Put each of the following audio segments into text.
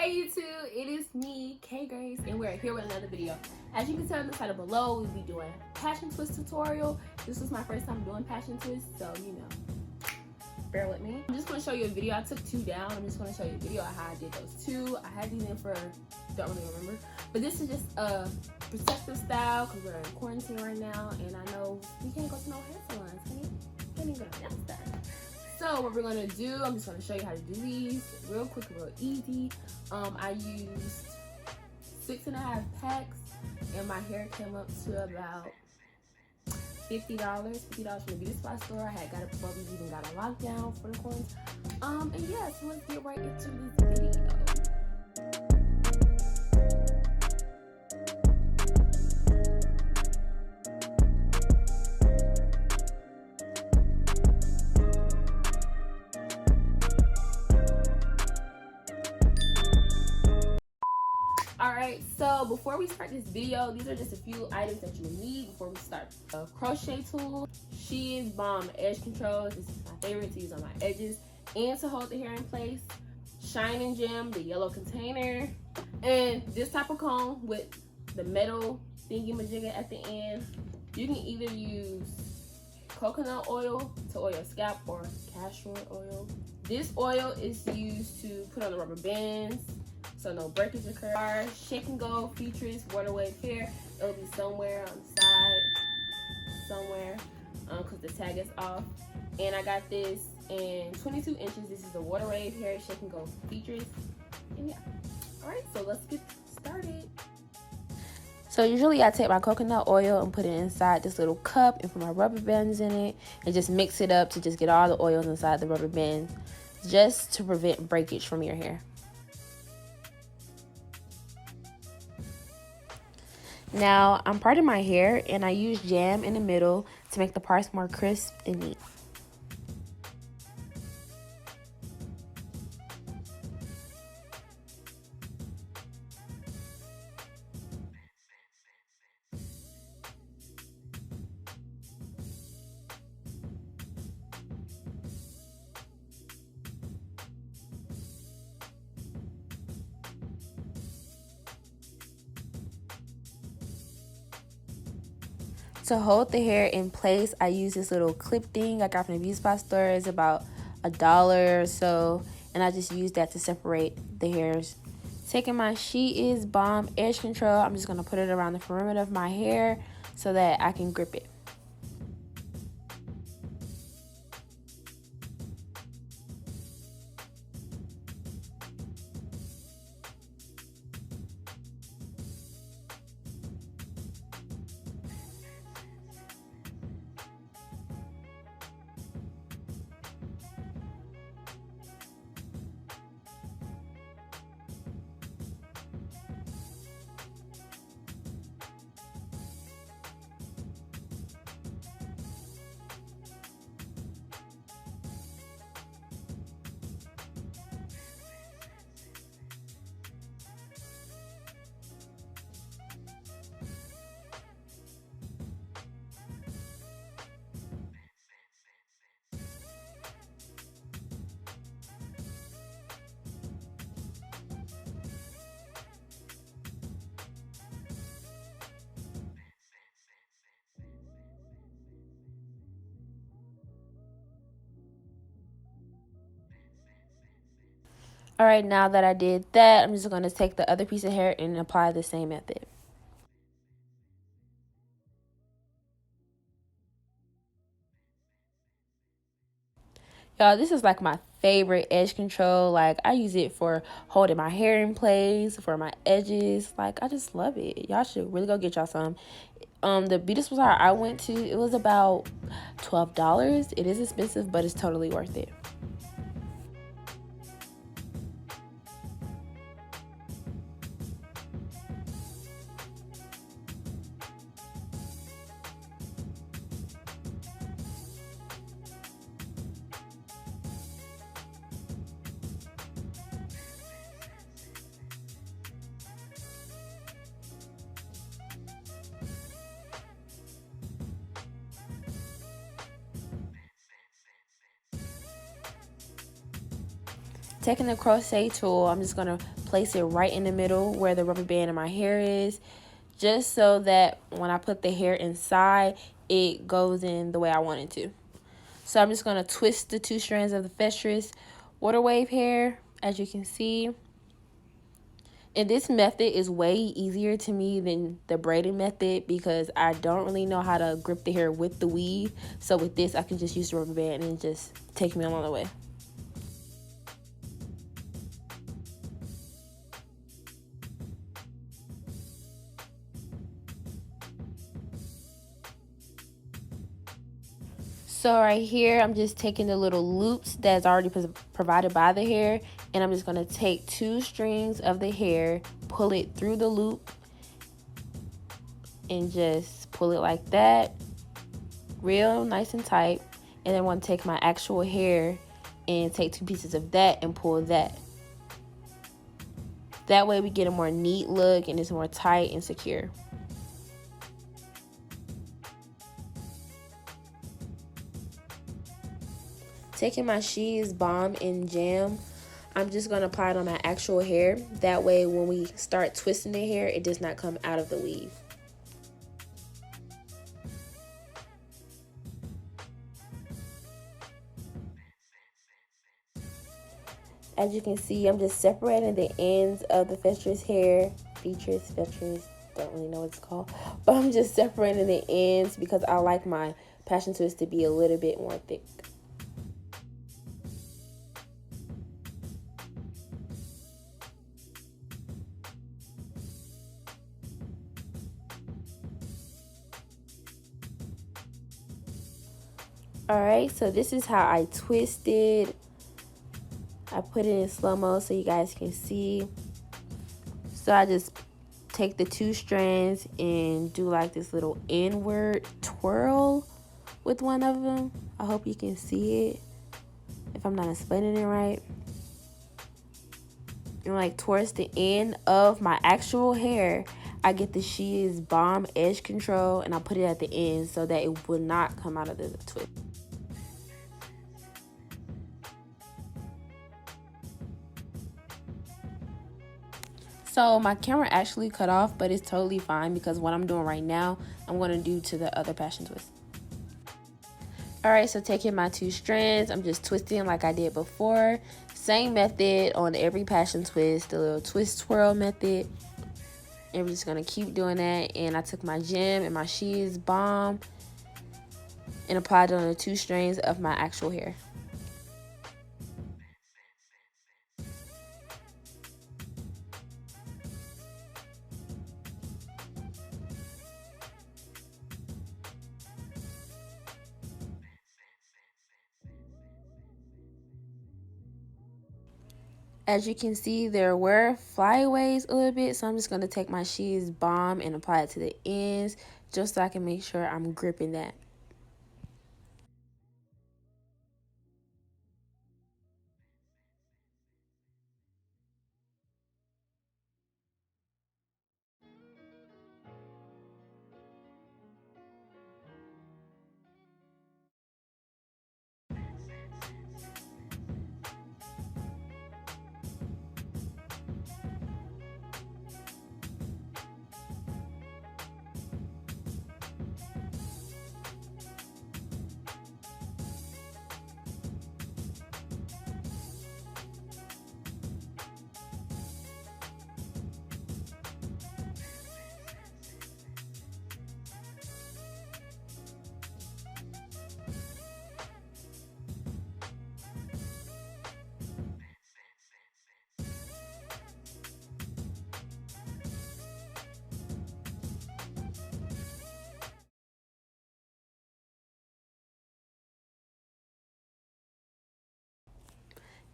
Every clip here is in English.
Hey YouTube, it is me, Kayy, and we're here with another video. As you can tell in the title below, we'll be doing passion twist tutorial. This was my first time doing passion twist, so you know, bear with me. I'm just going to show you a video. I took 2 down. I'm just going to show you a video of how I did those 2. I had these in for, don't really remember, but this is just a protective style because we're in quarantine right now, and I know we can't go to no hair salons. Can't even go to nail salons. So what we're gonna do, I'm just gonna show you how to do these real quick, real easy. I used 6.5 packs, and my hair came up to about $50 from the beauty supply store. I had got it before we even got a lockdown for the quarantine. And yeah, so let's get right into this video. Alright, so before we start this video, these are just a few items that you need before we start. A crochet tool, She's Bomb Edge Controls. This is my favorite to use on my edges and to hold the hair in place. Shine & Gem, the yellow container, and this type of comb with the metal thingy-majigga at the end. You can either use coconut oil to oil your scalp or castor oil. This oil is used to put on the rubber bands so no breakage occurs. Shake and go, FreeTress, water wave hair. It'll be somewhere on the side, somewhere, because the tag is off. And I got this in 22 inches. This is the water wave hair, shake and go, FreeTress. And yeah, all right, so let's get started. So usually I take my coconut oil and put it inside this little cup and put my rubber bands in it and just mix it up to just get all the oils inside the rubber bands, just to prevent breakage from your hair. Now, I'm parting my hair, and I use jam in the middle to make the parts more crisp and neat. To hold the hair in place, I use this little clip thing I got from the beauty supply store. It's about $1 or so, and I just use that to separate the hairs. Taking my She's Bomb Edge Control, I'm just going to put it around the perimeter of my hair so that I can grip it. All right, now that I did that, I'm just going to take the other piece of hair and apply the same method. Y'all, this is like my favorite edge control. Like, I use it for holding my hair in place, for my edges. Like, I just love it. Y'all should really go get y'all some. The beauty supply I went to, it was about $12. It is expensive, but it's totally worth it. Taking the crochet tool, I'm just going to place it right in the middle where the rubber band in my hair is, just so that when I put the hair inside, it goes in the way I want it to. So I'm just going to twist the 2 strands of the FreeTress water wave hair, as you can see. And this method is way easier to me than the braiding method because I don't really know how to grip the hair with the weave. So with this, I can just use the rubber band and just take me along the way. So right here, I'm just taking the little loops that's already provided by the hair, and I'm just going to take 2 strings of the hair, pull it through the loop, and just pull it like that, real nice and tight. And then I want to take my actual hair and take 2 pieces of that and pull that. That way we get a more neat look and it's more tight and secure. Taking my She's Balm and Jam, I'm just going to apply it on my actual hair. That way when we start twisting the hair, it does not come out of the weave. As you can see, I'm just separating the ends of the FreeTress hair. FreeTress, don't really know what it's called. But I'm just separating the ends because I like my passion twist to be a little bit more thick. Alright, so this is how I twisted. I put it in slow-mo so you guys can see. So I just take the 2 strands and do like this little inward twirl with one of them. I hope you can see it if I'm not explaining it right. And like towards the end of my actual hair, I get the She's Balm edge control and I put it at the end so that it will not come out of the twist. So my camera actually cut off, but it's totally fine because what I'm doing right now, I'm going to do to the other passion twist. Alright, so taking my 2 strands, I'm just twisting like I did before. Same method on every passion twist, the little twist twirl method. And we're just going to keep doing that. And I took my gem and my She's Balm and applied it on the 2 strands of my actual hair. As you can see, there were flyaways a little bit, so I'm just going to take my She's Balm and apply it to the ends just so I can make sure I'm gripping that.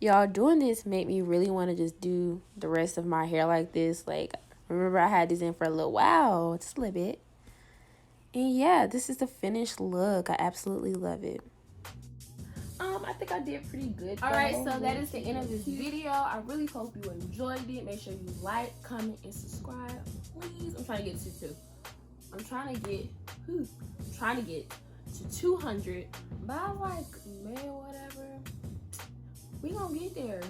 Y'all, doing this made me really want to just do the rest of my hair like this. Like, remember I had this in for a little while, just a little bit. And yeah, this is the finished look. I absolutely love it. I think I did pretty good. Alright, so that is the end of this video. I really hope you enjoyed it. Make sure you like, comment, and subscribe. Please. I'm trying to get to 2. I'm trying to get to 200 by like May or whatever. We gonna get there.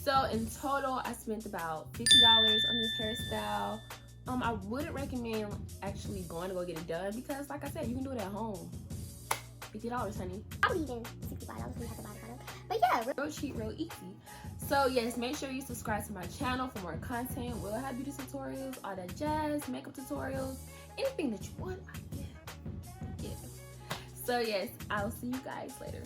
So in total, I spent about $50 on this hairstyle. I wouldn't recommend actually going to go get it done because, like I said, you can do it at home. $50, honey. Probably even $65 when you have to buy the product. But yeah, real cheap, real easy. So yes, make sure you subscribe to my channel for more content. We'll have beauty tutorials, all that jazz, makeup tutorials, anything that you want, I give. So yes, I'll see you guys later.